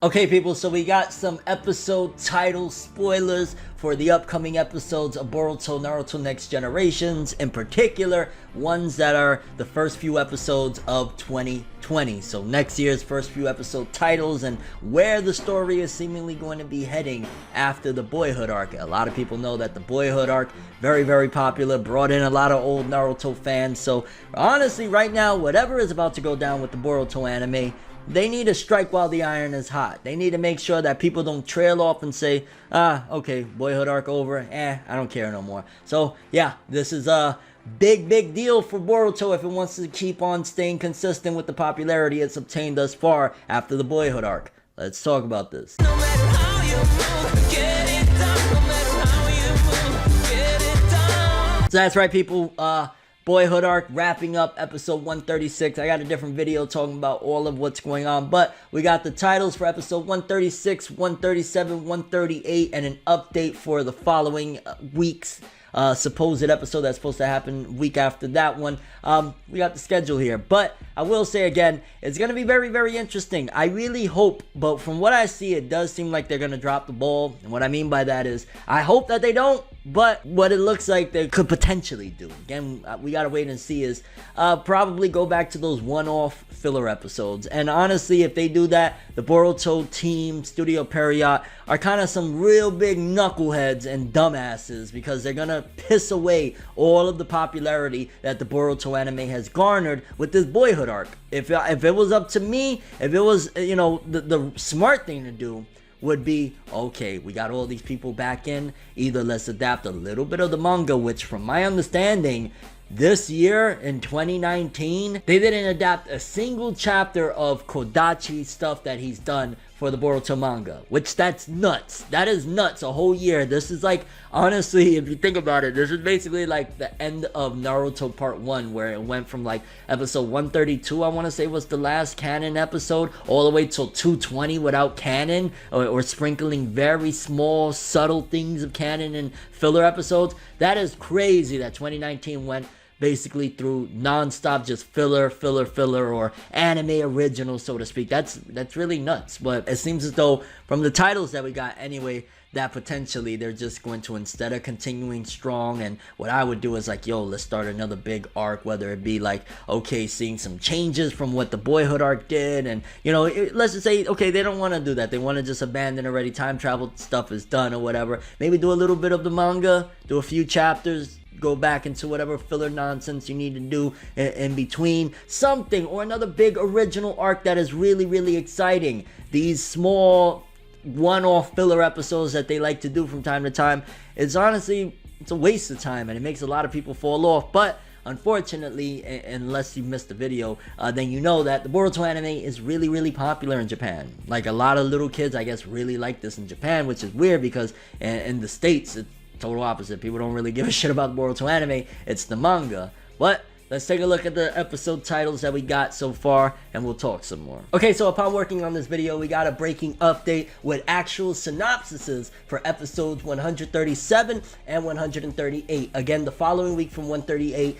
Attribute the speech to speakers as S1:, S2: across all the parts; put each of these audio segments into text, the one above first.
S1: Okay people, so we got some episode title spoilers for the upcoming episodes of Boruto Naruto Next Generations, in particular ones that are the first few episodes of 2020. So next year's first few episode titles and where the story is seemingly going to be heading after the Boyhood arc. A lot of people know that the Boyhood arc, very popular, brought in a lot of old Naruto fans. So honestly right now, whatever is about to go down with the Boruto anime, they need to strike while the iron is hot. They need to make sure that people don't trail off and say, okay, Boyhood arc over, I don't care no more. So yeah, this is a big deal for Boruto if it wants to keep on staying consistent with the popularity it's obtained thus far after the Boyhood arc. Let's talk about this. No matter how you move, get it done. No matter how you move, get it done. So that's right people, Boyhood arc wrapping up episode 136. I got a different video talking about all of what's going on, but we got the titles for episode 136, 137, 138, and an update for the following week's supposed episode that's supposed to happen week after that one. We got the schedule here, but I will say again, it's going to be very interesting. I really hope, but from what I see, it does seem like they're going to drop the ball, and what I mean by that is I hope that they don't, but what it looks like they could potentially do, again, we gotta wait and see, is probably go back to those one-off filler episodes. And honestly, if they do that, the Boruto team, Studio Period, are kind of some real big knuckleheads and dumbasses, because they're gonna piss away all of the popularity that the Boruto anime has garnered with this Boyhood arc. If it was up to me, if it was, you know, the smart thing to do would be, okay, we got all these people back in, either let's adapt a little bit of the manga, which from my understanding, this year in 2019, they didn't adapt a single chapter of Kodachi stuff that he's done for the Boruto manga, which that's nuts. That is nuts, a whole year. This is like, honestly, if you think about it, this is basically like the end of Naruto part 1, where it went from like episode 132, I want to say was the last canon episode, all the way till 220 without canon, or sprinkling very small, subtle things of canon and filler episodes. That is crazy that 2019 went basically through non-stop just filler, or anime original, so to speak. That's really nuts. But it seems as though from the titles that we got anyway, that potentially they're just going to, instead of continuing strong, and what I would do is like, yo, let's start another big arc, whether it be like, okay, seeing some changes from what the Boyhood arc did, and you know, let's just say, okay, they don't want to do that, they want to just abandon already, time travel stuff is done or whatever, maybe do a little bit of the manga, do a few chapters, go back into whatever filler nonsense you need to do in between, something, or another big original arc that is really exciting. These small one-off filler episodes that they like to do from time to time, it's honestly, it's a waste of time, and it makes a lot of people fall off. But unfortunately, unless you missed the video, then you know that the Boruto anime is really popular in Japan. Like, a lot of little kids, I guess, really like this in Japan, which is weird, because in the States, it's total opposite. People don't really give a shit about the Boruto anime, it's the manga. But let's take a look at the episode titles that we got so far, and we'll talk some more. Okay, so upon working on this video, we got a breaking update with actual synopsises for episodes 137 and 138. Again, the following week from 138,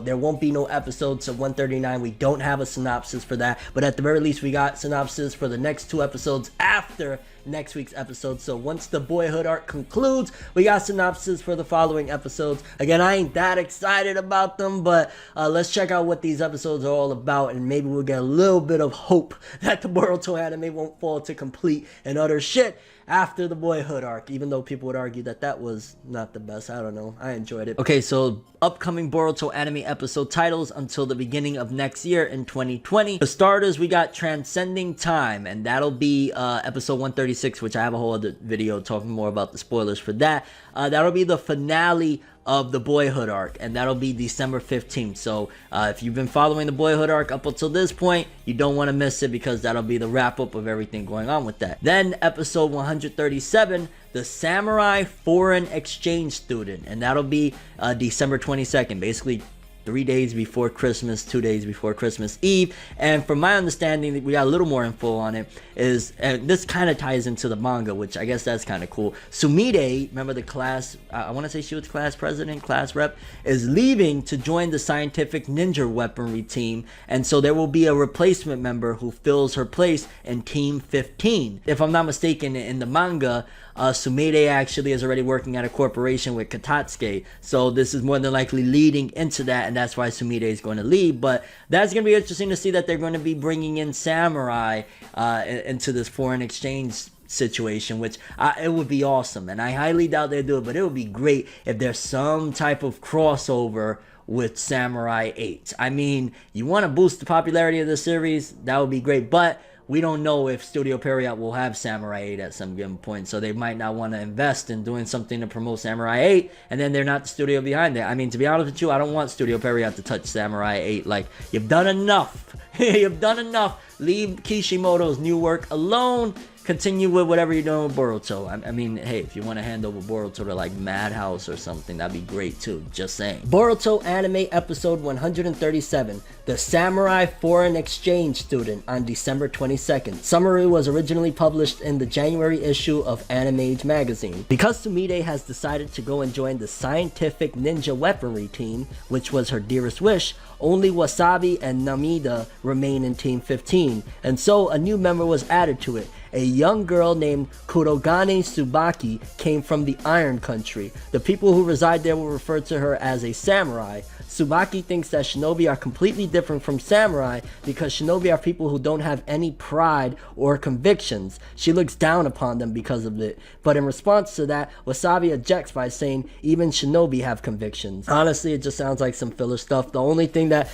S1: there won't be no episodes, so 139, we don't have a synopsis for that, but at the very least, we got synopsis for the next two episodes after next week's episode. So once the Boyhood arc concludes, we got synopsis for the following episodes. Again, I ain't that excited about them, but let's check out what these episodes are all about, and maybe we'll get a little bit of hope that the Boruto anime won't fall to complete and utter shit after the Boyhood arc, even though people would argue that that was not the best. I don't know, I enjoyed it. Okay, so upcoming Boruto anime episode titles until the beginning of next year in 2020. For starters, we got Transcending Time, and that'll be episode 136, which I have a whole other video talking more about the spoilers for that. That'll be the finale of the Boyhood arc, and that'll be December 15th. So if you've been following the Boyhood arc up until this point, you don't want to miss it, because that'll be the wrap up of everything going on with that. Then episode 137, the Samurai Foreign Exchange Student, and that'll be December 22nd, basically 3 days before Christmas, 2 days before Christmas Eve. And from my understanding, we got a little more info on it, is, and this kind of ties into the manga, which I guess that's kind of cool. Sumire, remember the class, I want to say she was class president, class rep, is leaving to join the scientific ninja weaponry team. And so there will be a replacement member who fills her place in Team 15. If I'm not mistaken, in the manga, Sumire actually is already working at a corporation with Katatsuke, so this is more than likely leading into that, and that's why Sumire is going to leave. But that's going to be interesting to see that they're going to be bringing in samurai into this foreign exchange situation, which it would be awesome, and I highly doubt they do it, but it would be great if there's some type of crossover with Samurai 8. I mean, you want to boost the popularity of the series, that would be great, but we don't know if Studio Period will have Samurai 8 at some given point, so they might not want to invest in doing something to promote Samurai 8, and then they're not the studio behind it. I mean, to be honest with you, I don't want Studio Period to touch Samurai 8. Like, you've done enough. You've done enough. Leave Kishimoto's new work alone. Continue with whatever you're doing with Boruto. I mean, hey, if you want to hand over Boruto to like Madhouse or something, that'd be great too. Just saying. Boruto Anime Episode 137, The Samurai Foreign Exchange Student, on December 22nd. Summary was originally published in the January issue of Anime Age magazine. Because Sumire has decided to go and join the scientific ninja weaponry team, which was her dearest wish, only Wasabi and Namida remain in Team 15, and so a new member was added to it. A young girl named Kurogane Tsubaki came from the Iron Country. The people who reside there will refer to her as a samurai. Tsubaki thinks that shinobi are completely different from samurai because shinobi are people who don't have any pride or convictions. She looks down upon them because of it. But in response to that, Wasabi objects by saying even shinobi have convictions. Honestly, it just sounds like some filler stuff. The only thing that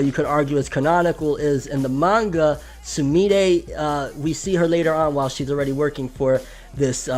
S1: you could argue is canonical is in the manga, Sumire, we see her later on while she's already working for this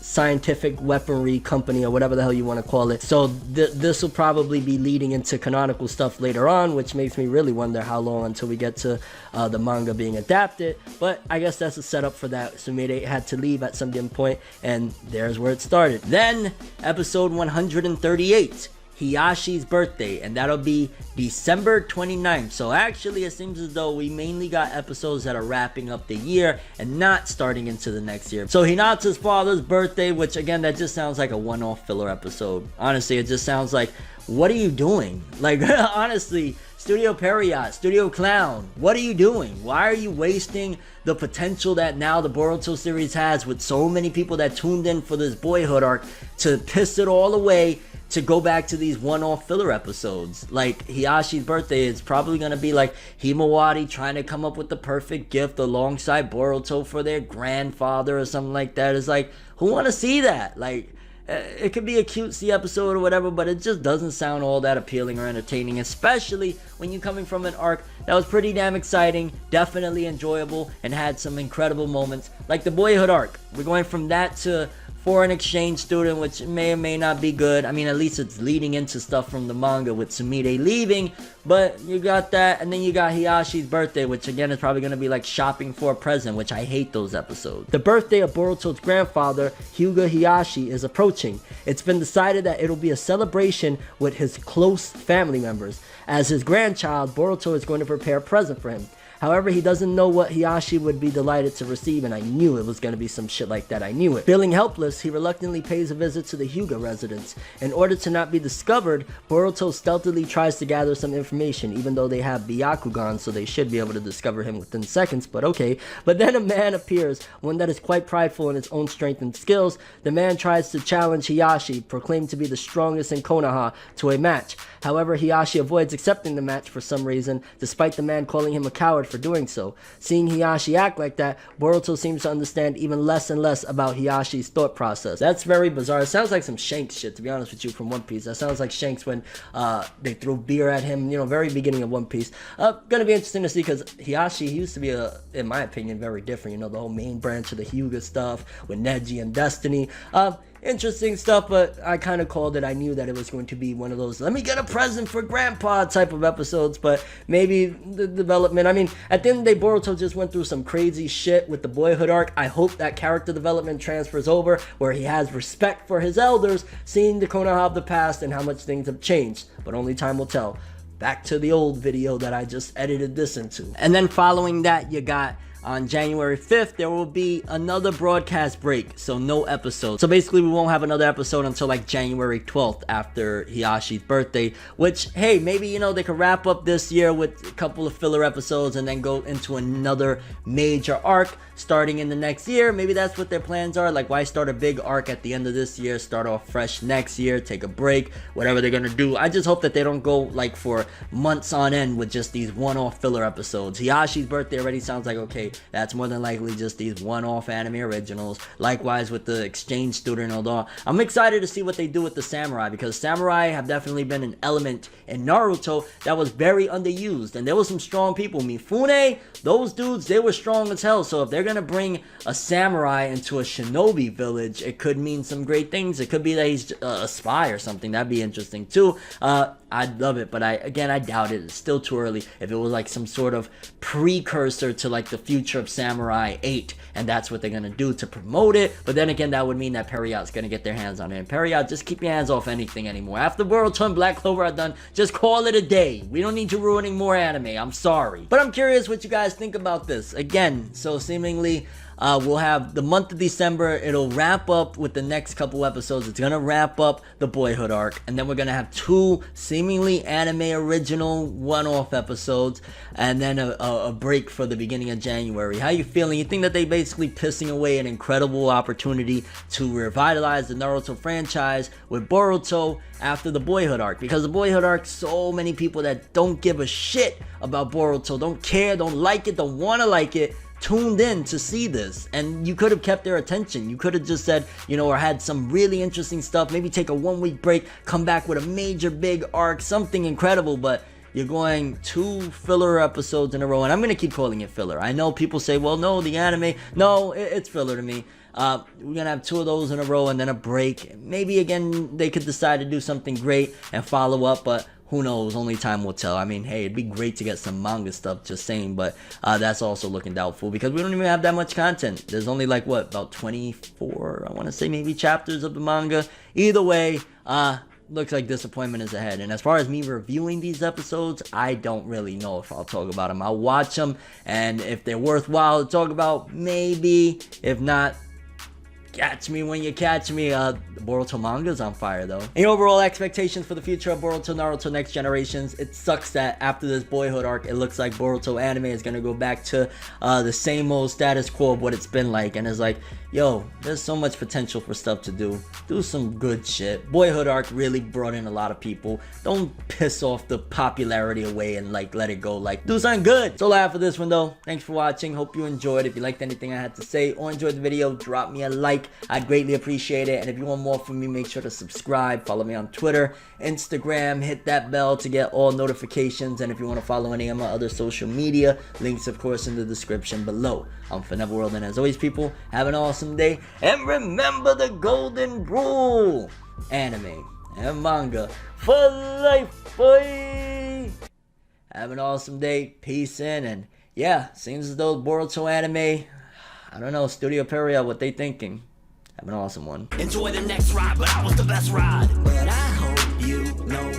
S1: scientific weaponry company or whatever the hell you want to call it. So this will probably be leading into canonical stuff later on, which makes me really wonder how long until we get to the manga being adapted. But I guess that's a setup for that. Sumire had to leave at some given point, and there's where it started. Then episode 138, Hiyashi's birthday, and that'll be December 29th. So actually it seems as though we mainly got episodes that are wrapping up the year and not starting into the next year. So Hinata's father's birthday, which again, that just sounds like a one-off filler episode. Honestly, it just sounds like, what are you doing? Like, honestly, Studio Period, Studio Clown, what are you doing? Why are you wasting the potential that now the Boruto series has with so many people that tuned in for this Boyhood arc to piss it all away, to go back to these one-off filler episodes? Like, Hiyashi's birthday is probably going to be like Himawari trying to come up with the perfect gift alongside Boruto for their grandfather or something like that. It's like, who want to see that? Like, it could be a cutesy episode or whatever, but it just doesn't sound all that appealing or entertaining, especially when you're coming from an arc that was pretty damn exciting, definitely enjoyable, and had some incredible moments, like the Boyhood arc. We're going from that to Foreign Exchange Student, which may or may not be good. I mean, at least it's leading into stuff from the manga with Sumire leaving, but you got that, and then you got Hiyashi's birthday, which again is probably going to be like shopping for a present, which I hate those episodes. The birthday of Boruto's grandfather, Hyuga Hiyashi, is approaching. It's been decided that it'll be a celebration with his close family members. As his grandchild, Boruto is going to prepare a present for him. However, he doesn't know what Hiyashi would be delighted to receive, and I knew it was going to be some shit like that. I knew it. Feeling helpless, he reluctantly pays a visit to the Hyuga residence. In order to not be discovered, Boruto stealthily tries to gather some information, even though they have Byakugan, so they should be able to discover him within seconds, but okay. But then a man appears, one that is quite prideful in his own strength and skills. The man tries to challenge Hiyashi, proclaimed to be the strongest in Konoha, to a match. However, Hiyashi avoids accepting the match for some reason, despite the man calling him a coward for doing so. Seeing Hiyashi act like that, Boruto seems to understand even less and less about Hiyashi's thought process. That's very bizarre. It sounds like some Shanks shit, to be honest with you, from One Piece. That sounds like Shanks when they threw beer at him, you know, very beginning of One Piece. Gonna be interesting to see, because Hiyashi, he used to be, in my opinion, very different. You know, the whole main branch of the Hyuga stuff with Neji and Destiny. Interesting stuff, but I kind of called it. I knew that it was going to be one of those, let me get a present for grandpa type of episodes, but maybe the development, I mean, at the end of the day, Boruto just went through some crazy shit with the Boyhood arc. I hope that character development transfers over, where he has respect for his elders, seeing the Konoha of the past and how much things have changed, but only time will tell. back to the old video that I just edited this into. And then following that, you got on January 5th, there will be another broadcast break, so no episode. So basically, we won't have another episode until like January 12th after Hiyashi's birthday, which, hey, maybe, you know, they could wrap up this year with a couple of filler episodes and then go into another major arc starting in the next year. Maybe that's what their plans are. Like, why start a big arc at the end of this year, start off fresh next year, take a break, whatever they're gonna do. I just hope that they don't go like for months on end with just these one-off filler episodes. Hiyashi's birthday already sounds like, okay, that's more than likely just these one-off anime originals. Likewise with the exchange student, although I'm excited to see what they do with the samurai, because samurai have definitely been an element in Naruto that was very underused, and there was some strong people. Mifune, those dudes, they were strong as hell. So if they're gonna bring a samurai into a shinobi village, it could mean some great things. It could be that he's a spy or something. That'd be interesting too. I'd love it, but I doubt it. It's still too early. If it was like some sort of precursor to like the future of Samurai 8, and that's what they're gonna do to promote it. But then again, that would mean that Period's gonna get their hands on it. And Period, just keep your hands off anything anymore. After Boruto and Black Clover are done, just call it a day. We don't need you ruining more anime. I'm sorry. But I'm curious what you guys think about this. Again, so seemingly we'll have the month of December. It'll wrap up with the next couple episodes. It's gonna wrap up the Boyhood arc, and then we're gonna have two seemingly anime original one-off episodes, and then a break for the beginning of January. How you feeling? You think that they basically pissing away an incredible opportunity to revitalize the Naruto franchise with Boruto after the Boyhood arc? Because the Boyhood arc, so many people that don't give a shit about Boruto, don't care, don't like it, don't want to like it, tuned in to see this, and you could have kept their attention. You could have just said, you know, or had some really interesting stuff, maybe take a 1-week break, come back with a major big arc, something incredible. But you're going 2 filler episodes in a row, and I'm gonna keep calling it filler. I know people say, well, no, the anime, no, it's filler to me. We're gonna have 2 of those in a row and then a break. Maybe again they could decide to do something great and follow up, but who knows? Only time will tell. I mean, hey, it'd be great to get some manga stuff, just saying, but that's also looking doubtful because we don't even have that much content. There's only like, what, about 24, I want to say, maybe chapters of the manga. Either way, looks like disappointment is ahead. And as far as me reviewing these episodes, I don't really know if I'll talk about them. I'll watch them, and if they're worthwhile to talk about, maybe. If not, catch me when you catch me. The Boruto manga's on fire though. And overall expectations for the future of Boruto Naruto Next Generations, it sucks that after this Boyhood arc, it looks like Boruto anime is gonna go back to the same old status quo of what it's been like. And it's like, yo, there's so much potential for stuff to do. Do some good shit. Boyhood arc really brought in a lot of people. Don't piss off the popularity away and like let it go. Like, do something good. That's all I have for this one though. Thanks for watching. Hope you enjoyed. If you liked anything I had to say or enjoyed the video, drop me a like. I'd greatly appreciate it. And if you want more from me, make sure to subscribe. Follow me on Twitter, Instagram. Hit that bell to get all notifications. And if you want to follow any of my other social media, links of course in the description below. I'm ForneverWorld, and as always, people, have an awesome day. And remember the golden rule: anime and manga for life, boy. Have an awesome day. Peace in. And yeah, seems as though Boruto anime, I don't know, Studio Period, what they thinking. Have an awesome one.
S2: Enjoy the next ride, but I was the best ride. But I hope you know